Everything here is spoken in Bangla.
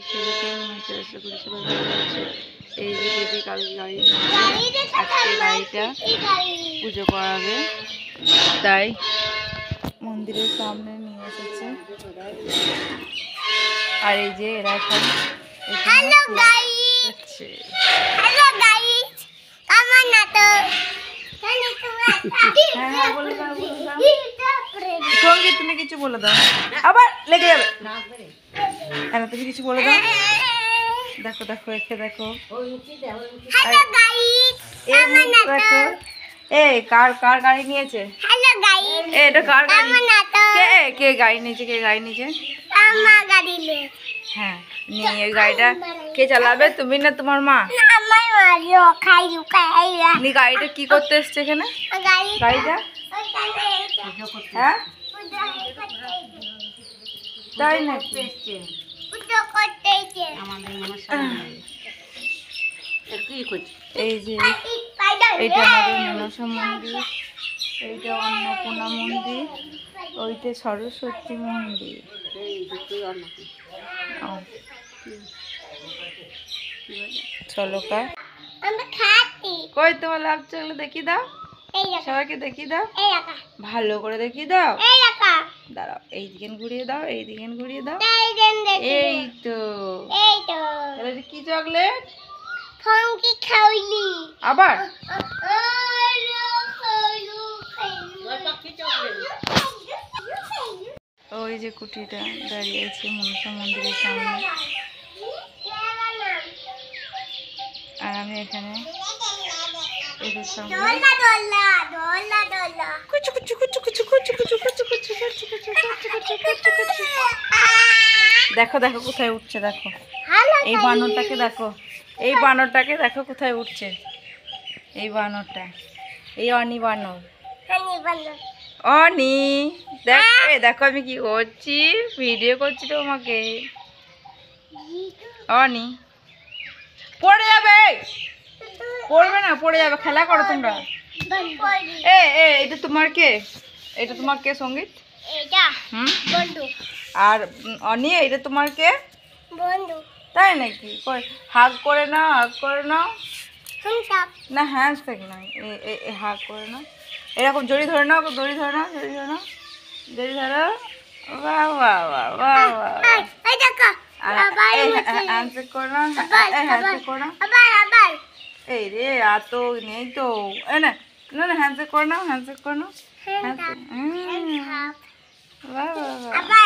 ছেলেটা হেঁটে আসতে করে সবাই ভালো আছে। এই যে দিদি কালকে গাড়ি নিয়ে আজকে গাড়িটা পুজো করাবে, তাই মন্দিরের সামনে নিয়ে এসেছে। আর এই যে এরা সব হচ্ছে। সঙ্গীত তুমি কিছু বলে দাও, আবার লেগে যাবে। তুমি কিছু বলে দাও। দেখো দেখো একে দেখো, দেখো এই কার কার গাড়ি নিয়েছে, এটা কার গাড়ি, কে কে গাড়ি নিয়েছে, কে গাড়ি নিয়েছে? হ্যাঁ, নিয়ে গাড়িটা কে চালাবে, তুমি না তোমার মা? গাড়িটা কি করতে এসছে এখানে? গাড়িটা হ্যাঁ তাই নাকি? এই যে এইটা আমাদের মনসা মন্দির, এইটা অন্নপূর্ণা মন্দির, ওইটা সরস্বতী মন্দির। চলো কই তোমার লাভ চলো দেখি দাও, সবাইকে দেখি দাও, ভালো করে দেখি দাও। দাঁড়াও, এই দিকে ঘুরিয়ে দাও, এই দিকে ঘুরিয়ে দাও। এই তো কি চকলেট আবার? ওই যে কুটিটা দাঁড়িয়ে আছে মনসা মন্দিরের সামনে, আর আমি এখানে এদের সঙ্গে দেখো দেখো কোথায় উঠছে, দেখো এই বানরটাকে দেখো, এই বানরটাকে দেখো কোথায় উঠছে, এই বানরটা, এই অনি বানর, অনি দেখো আমি কি করছি, ভিডিও করছি তোমাকে। অনি পড়ে যাবে, পড়বে না, পড়ে যাবে, খেলা করো তোমরা। এটা তোমার কে, এটা তোমার কে সঙ্গীত? আর অনি এটা তোমার কে? তাই নাকি? হাগ করে নাও, হাগ করে নাও, না হ্যান্ডস থেকে না, হাগ করে নাও, এরকম জড়ি ধরে নাও, দড়ি ধরে নাও, জড়ি ধরে নাও, জড়ি ধরো, বাহ বাহ বাহ বাহ বাহ। হ্যান্ডশেক করে নাও, হ্যান্ডশেক করে নাও। এই রে আর তো নেই তো, না না না হ্যান্ডশেক করে নাও, হ্যান্ডশেক করে নাও, বাহ বাহ বাহ।